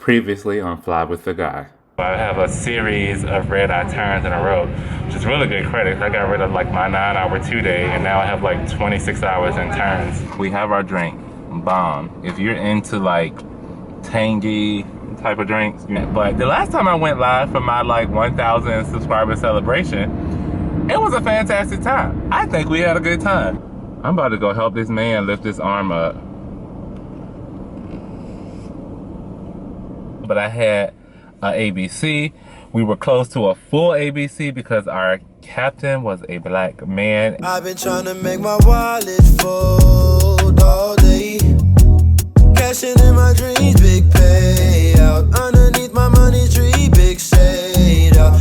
Previously on Fly with the Guy. I have a series of red-eye turns in a row, which is really good credit. I got rid of like my 9-hour 2-day, and now I have like 26 hours in turns. We have our drink, bomb. If you're into like tangy type of drinks, but the last time I went live for my like 1,000 subscriber celebration, it was a fantastic time. I think we had a good time. I'm about to go help this man lift his arm up. But I had a ABC. We were close to a full ABC because our captain was a black man. I've been trying to make my wallet fold all day. Cashing in my dreams, big payout. Underneath my money tree, big shade out.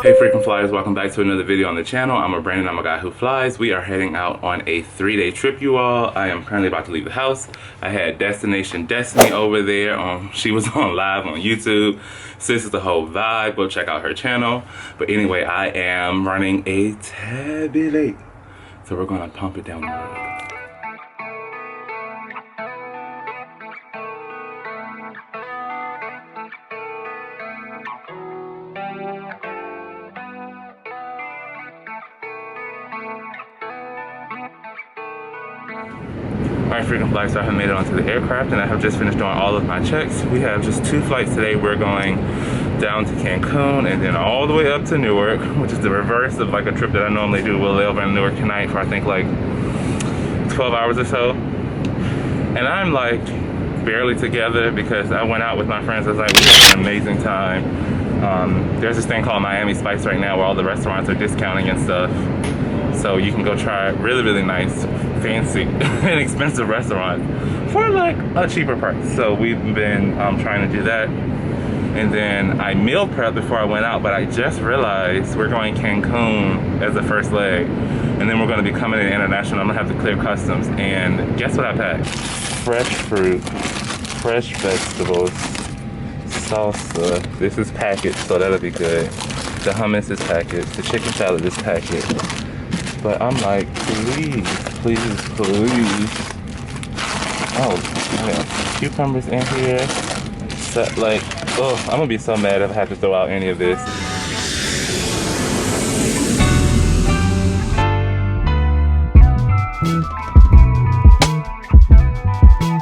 Hey freaking flyers, welcome back to another video on the channel. I'm Brandon, I'm a guy who flies. We are heading out on a 3-day trip, you all. I am currently about to leave the house. I had Destination Destiny over there. She was on live on YouTube. Sis is the whole vibe. Go check out her channel. But anyway, I am running a tad bit late, so we're gonna pump it down the road. Alright, freaking flights, so I have made it onto the aircraft and I have just finished doing all of my checks. We have just 2 flights today. We're going down to Cancun and then all the way up to Newark, which is the reverse of like a trip that I normally do. We'll lay over in Newark tonight for I think like 12 hours or so. And I'm like barely together because I went out with my friends. I was like, we had an amazing time. There's this thing called Miami Spice right now where all the restaurants are discounting and stuff. So you can go try really nice, fancy, and expensive restaurants for like a cheaper price. So we've been trying to do that. And then I meal prepped before I went out, but I just realized we're going Cancun as the first leg. And then we're gonna be coming in international. I'm gonna have to clear customs. And guess what I packed? Fresh fruit, fresh vegetables, salsa. This is packaged, so that'll be good. The hummus is packaged, the chicken salad is packaged. But I'm like, please. Oh, I got cucumbers in here. So, like, oh, I'm gonna be so mad if I have to throw out any of this.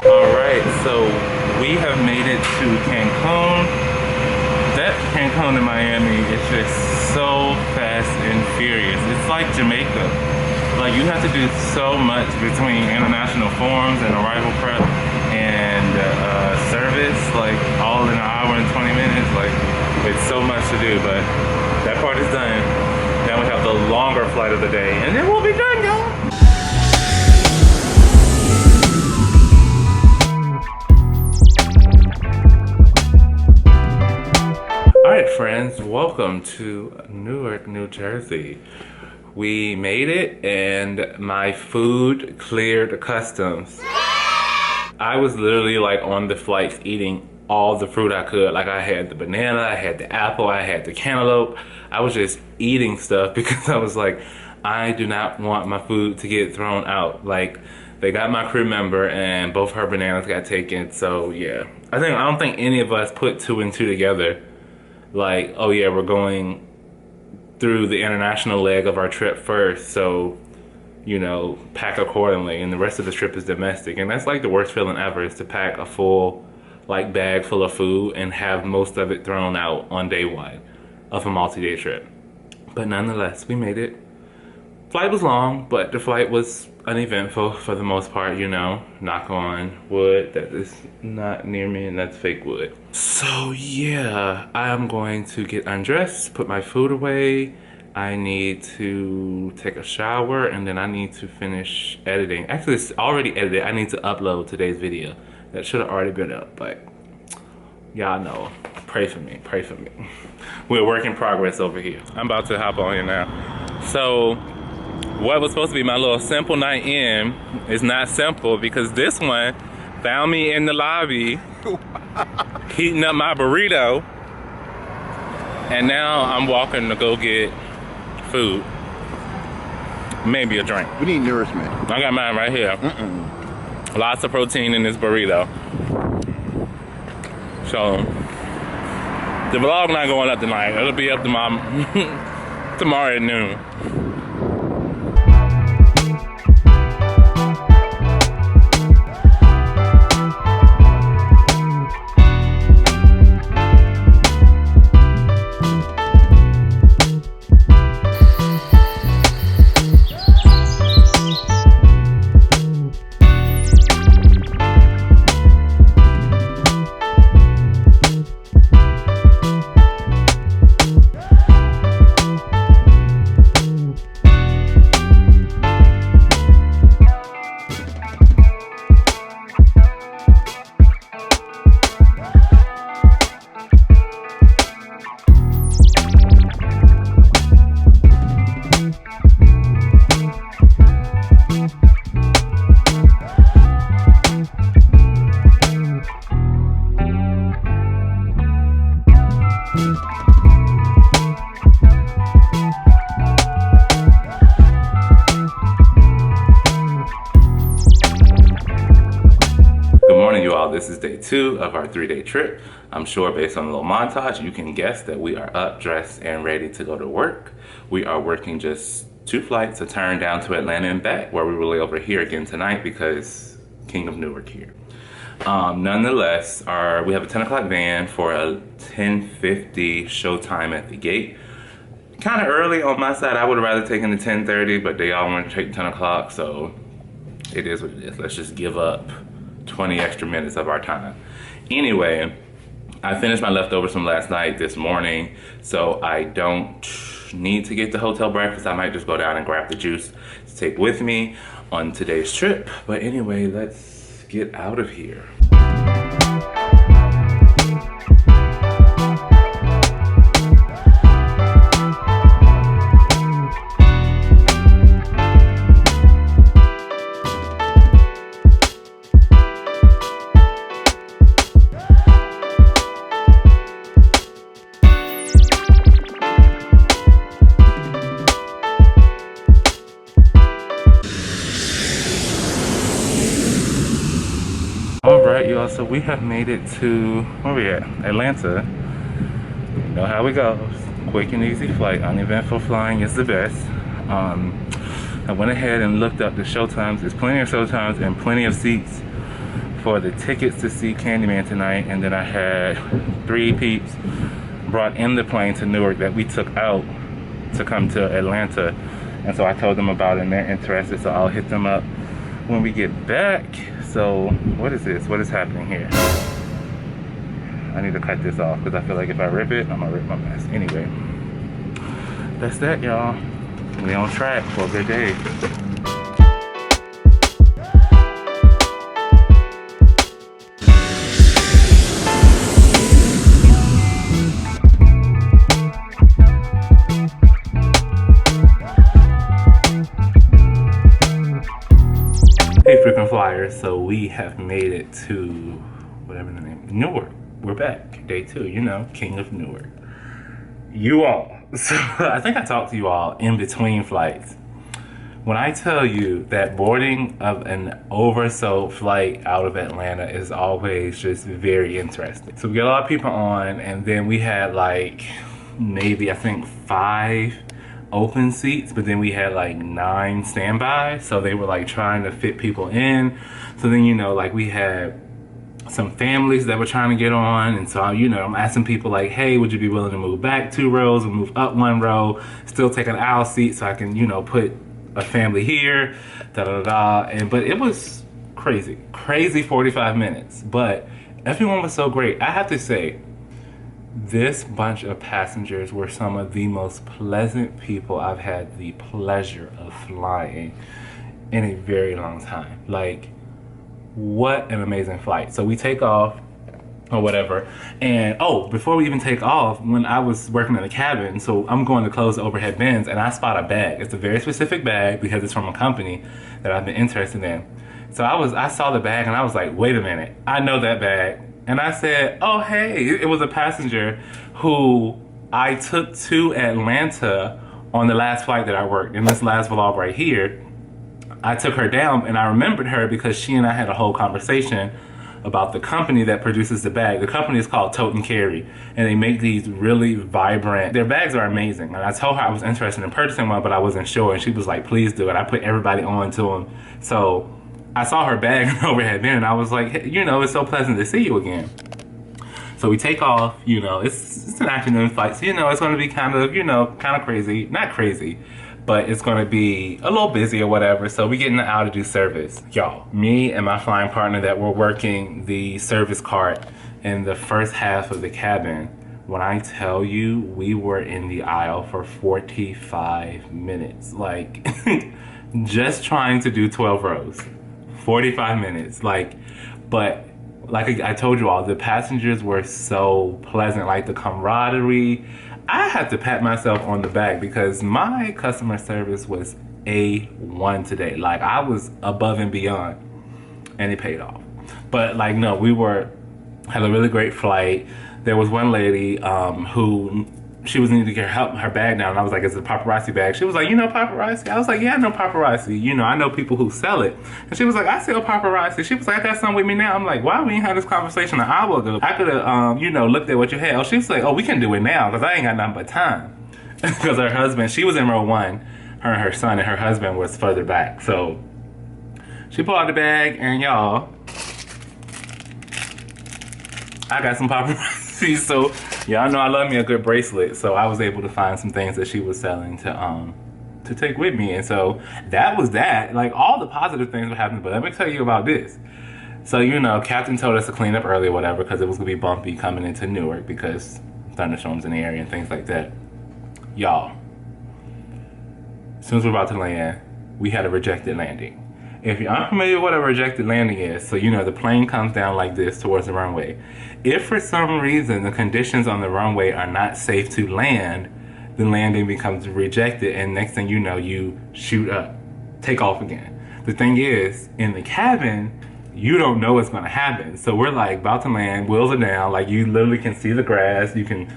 Alright, so we have made it to Cancun. That Cancun in Miami is just so fast and furious. It's like Jamaica. Like you have to do so much between international forms and arrival prep and service, like all in an hour and 20 minutes. Like it's so much to do, but that part is done. Now we have the longer flight of the day and then we'll be done, y'all. Alright friends, welcome to Newark, New Jersey. We made it and my food cleared customs. I was literally like on the flights eating all the fruit I could. Like I had the banana, I had the apple, I had the cantaloupe. I was just eating stuff because I was like, I do not want my food to get thrown out. Like they got my crew member and both her bananas got taken. So yeah, I don't think any of us put 2 and 2 together. Like, oh yeah, we're going through the international leg of our trip first, so, you know, pack accordingly, and the rest of the trip is domestic. And that's like the worst feeling ever, is to pack a full, like, bag full of food and have most of it thrown out on day 1 of a multi-day trip. But nonetheless, we made it. Flight was long, but the flight was uneventful for the most part, you know. Knock on wood, that is not near me, and that's fake wood. So yeah, I am going to get undressed, put my food away. I need to take a shower, and then I need to finish editing. Actually, it's already edited. I need to upload today's video. That should have already been up, but y'all know. Pray for me, pray for me. We're a work in progress over here. I'm about to hop on here now. So, what was supposed to be my little simple night in is not simple because this one found me in the lobby heating up my burrito, and now I'm walking to go get food, maybe a drink. We need nourishment. I got mine right here. Lots of protein in this burrito. So the vlog not going up tonight. It'll be up tomorrow, tomorrow at noon. This is day 2 of our 3-day trip. I'm sure based on a little montage, you can guess that we are up, dressed, and ready to go to work. We are working just 2 flights, a turn down to Atlanta and back, where we will lay over here again tonight because King of Newark here. Nonetheless, we have a 10 o'clock van for a 10:50 showtime at the gate. Kind of early on my side. I would have rather taken the 10:30, but they all want to take 10 o'clock, so it is what it is. Let's just give up 20 extra minutes of our time. Anyway, I finished my leftovers from last night this morning, so I don't need to get the hotel breakfast. I might just go down and grab the juice to take with me on today's trip. But anyway, let's get out of here. Alright y'all, so we have made it to, where we at? Atlanta. You know how it goes. Quick and easy flight. Uneventful flying is the best. I went ahead and looked up the showtimes. There's plenty of showtimes and plenty of seats for the tickets to see Candyman tonight. And then I had 3 peeps brought in the plane to Newark that we took out to come to Atlanta. And so I told them about it and they're interested, so I'll hit them up when we get back. So what is this? What is happening here? I need to cut this off because I feel like if I rip it, I'm gonna rip my mess. Anyway, that's that, y'all. We on track for a good day. Hey freaking flyers, so we have made it to whatever the name, Newark. We're back, day 2, you know, King of Newark. You all, so I think I talked to you all in between flights. When I tell you that boarding of an oversold flight out of Atlanta is always just very interesting. So we got a lot of people on, and then we had like maybe I think 5 open seats, but then we had like 9 standby, so they were like trying to fit people in. So then, you know, like we had some families that were trying to get on, and so, you know, I'm asking people like, hey, would you be willing to move back 2 rows and move up 1 row, still take an aisle seat so I can, you know, put a family here, and but it was crazy 45 minutes, but everyone was so great. I have to say, this bunch of passengers were some of the most pleasant people I've had the pleasure of flying in a very long time. Like, what an amazing flight. So we take off or whatever, and oh, before we even take off, when I was working in the cabin, so I'm going to close the overhead bins, and I spot a bag. It's a very specific bag because it's from a company that I've been interested in. So I saw the bag and I was like, wait a minute, I know that bag. And I said, oh, hey, it was a passenger who I took to Atlanta on the last flight that I worked. In this last vlog right here, I took her down, and I remembered her because she and I had a whole conversation about the company that produces the bag. The company is called Tote and Carry, and they make these really vibrant, their bags are amazing. And I told her I was interested in purchasing one, but I wasn't sure, and she was like, please do it. I put everybody on to them. So I saw her bag and over had been, and I was like, hey, you know, it's so pleasant to see you again. So we take off, you know, it's an afternoon flight, so you know, it's gonna be kind of, you know, kind of crazy. Not crazy, but it's gonna be a little busy or whatever. So we get in the aisle to do service. Y'all, me and my flying partner that were working the service cart in the first half of the cabin, when I tell you, we were in the aisle for 45 minutes. Like, just trying to do 12 rows. 45 minutes, like, but like I told you all, the passengers were so pleasant, like the camaraderie. I had to pat myself on the back because my customer service was A1 today. Like, I was above and beyond, and it paid off. But like, no, had a really great flight. There was one lady who, she was needing to get her bag down, and I was like, it's a paparazzi bag. She was like, you know paparazzi? I was like, yeah, I know paparazzi. You know, I know people who sell it. And she was like, I sell paparazzi. She was like, I got something with me now. I'm like, why we ain't had this conversation an hour ago? I could have, you know, looked at what you had. Oh, she was like, oh, we can do it now, because I ain't got nothing but time. Because her husband, she was in row 1, her and her son, and her husband was further back. So she pulled out the bag, and y'all, I got some paparazzi. So y'all know I love me a good bracelet, so I was able to find some things that she was selling to take with me. And so that was that. Like, all the positive things were happening, but let me tell you about this. So, you know, Captain told us to clean up early or whatever because it was gonna be bumpy coming into Newark because thunderstorms in the area and things like that. Y'all, as soon as we're about to land, we had a rejected landing. If you're unfamiliar with what a rejected landing is, so you know the plane comes down like this towards the runway. If for some reason the conditions on the runway are not safe to land, the landing becomes rejected, and next thing you know, you shoot up, take off again. The thing is, in the cabin, you don't know what's gonna happen. So we're like about to land, wheels are down, like you literally can see the grass, you can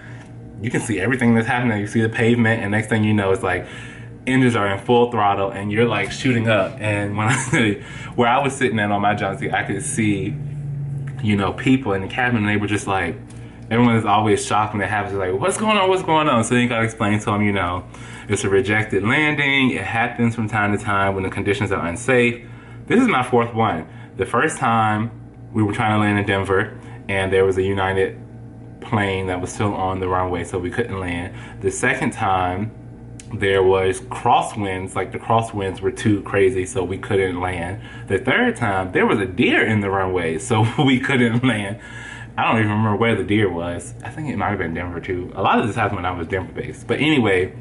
see everything that's happening, you see the pavement, and next thing you know, it's like, engines are in full throttle and you're like shooting up. And when where I was sitting at on my jump seat, I could see, you know, people in the cabin, and they were just like, everyone is always shocked when it happens. Like, what's going on? So you gotta explain to them, you know, it's a rejected landing. It happens from time to time when the conditions are unsafe. This is my 4th one. The first time we were trying to land in Denver, and there was a United plane that was still on the runway, so we couldn't land. The second time, there was crosswinds, like the crosswinds were too crazy, so we couldn't land. The third time, there was a deer in the runway, so we couldn't land. I don't even remember where the deer was. I think it might have been Denver too. A lot of this happened when I was Denver based. But anyway,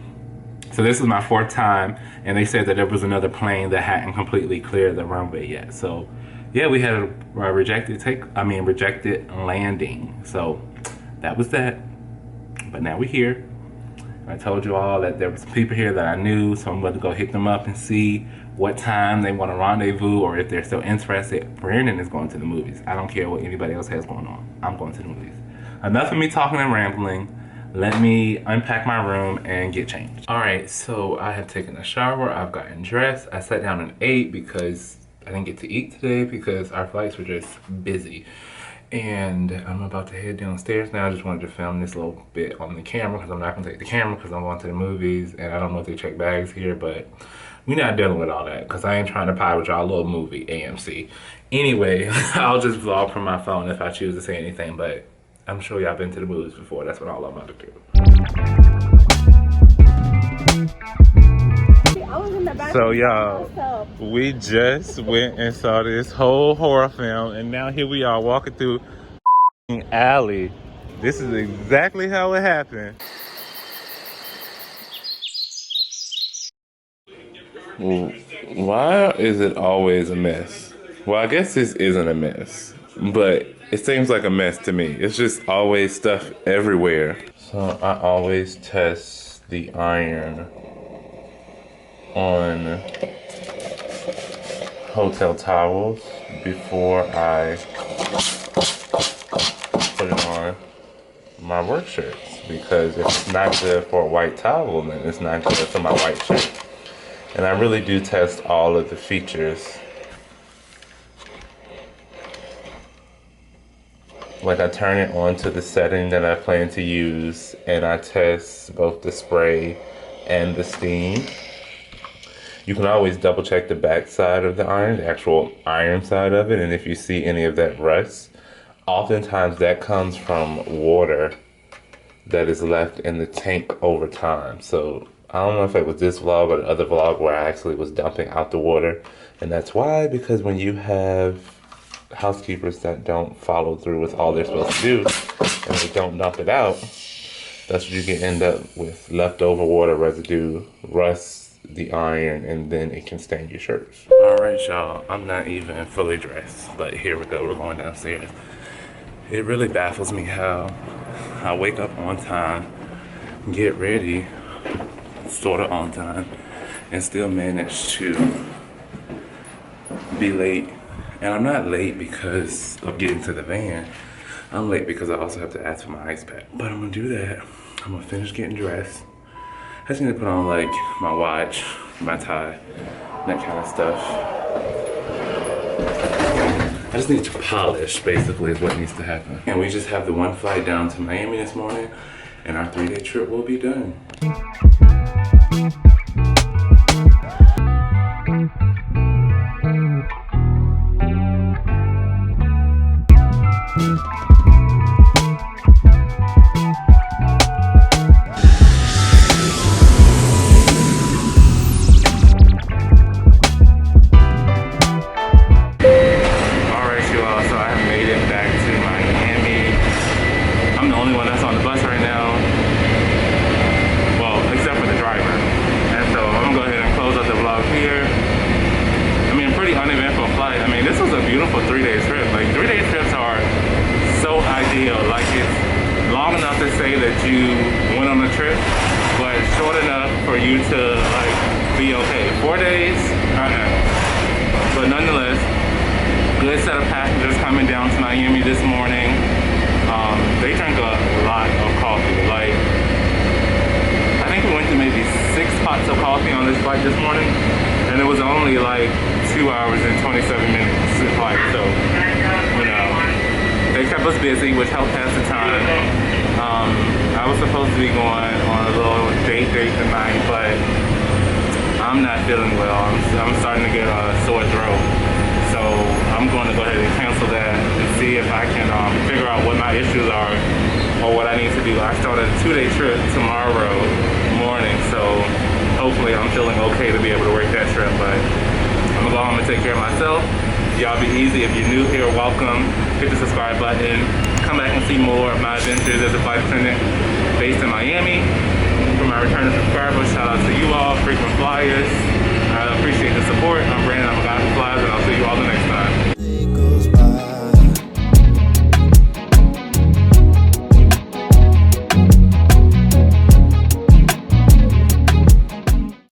so this is my 4th time, and they said that there was another plane that hadn't completely cleared the runway yet. So yeah, we had a rejected landing. So that was that. But now we're here. I told you all that there were some people here that I knew, so I'm going to go hit them up and see what time they want to rendezvous, or if they're still interested. Brandon is going to the movies. I don't care what anybody else has going on. I'm going to the movies. Enough of me talking and rambling. Let me unpack my room and get changed. All right, so I have taken a shower. I've gotten dressed. I sat down and ate because I didn't get to eat today because our flights were just busy. And I'm about to head downstairs now. I just wanted to film this little bit on the camera because I'm not gonna take the camera because I'm going to the movies, and I don't know if they check bags here, but we're not dealing with all that because I ain't trying to pie with y'all little movie AMC. Anyway, I'll just vlog from my phone if I choose to say anything, but I'm sure y'all been to the movies before. That's what all I'm about to do. So y'all, we just went and saw this whole horror film, and now here we are walking through alley. This is exactly how it happened. Why is it always a mess? Well, I guess this isn't a mess, but it seems like a mess to me. It's just always stuff everywhere. So I always test the iron on hotel towels before I put it on my work shirts, because if it's not good for a white towel, then it's not good for my white shirt. And I really do test all of the features Like I turn it on to the setting that I plan to use, and I test both the spray and the steam. You can always double check the back side of the iron, the actual iron side of it, and if you see any of that rust, oftentimes that comes from water that is left in the tank over time. So I don't know if it was this vlog or the other vlog where I actually was dumping out the water, and that's why, because when you have housekeepers that don't follow through with all they're supposed to do and they don't dump it out, that's what you can end up with: leftover water residue, rust the iron, and then it can stain your shirts. All right, y'all, I'm not even fully dressed, but here we go, we're going downstairs. It really baffles me how I wake up on time, get ready sort of on time, and still manage to be late. And I'm not late because of getting to the van. I'm late because I also have to ask for my ice pack. But I'm gonna do that. I'm gonna finish getting dressed. I just need to put on like my watch, my tie, that kind of stuff. I just need to polish, basically, is what needs to happen. And we just have the one flight down to Miami this morning, and our 3-day trip will be done. This morning, and it was only like 2 hours and 27 minutes flight, so you know, they kept us busy, which helped pass the time. I was supposed to be going on a little date tonight, but I'm not feeling well. I'm starting to get a sore throat, so I'm going to go ahead and cancel that and see if I can figure out what my issues are or what I need to do. I started a 2-day trip tomorrow morning, so hopefully I'm feeling okay to be able to work that trip, but I'm gonna go home and take care of myself. Y'all be easy. If you're new here, welcome. Hit the subscribe button. Come back and see more of my adventures as a flight attendant based in Miami. For my returning subscribers, shout out to you.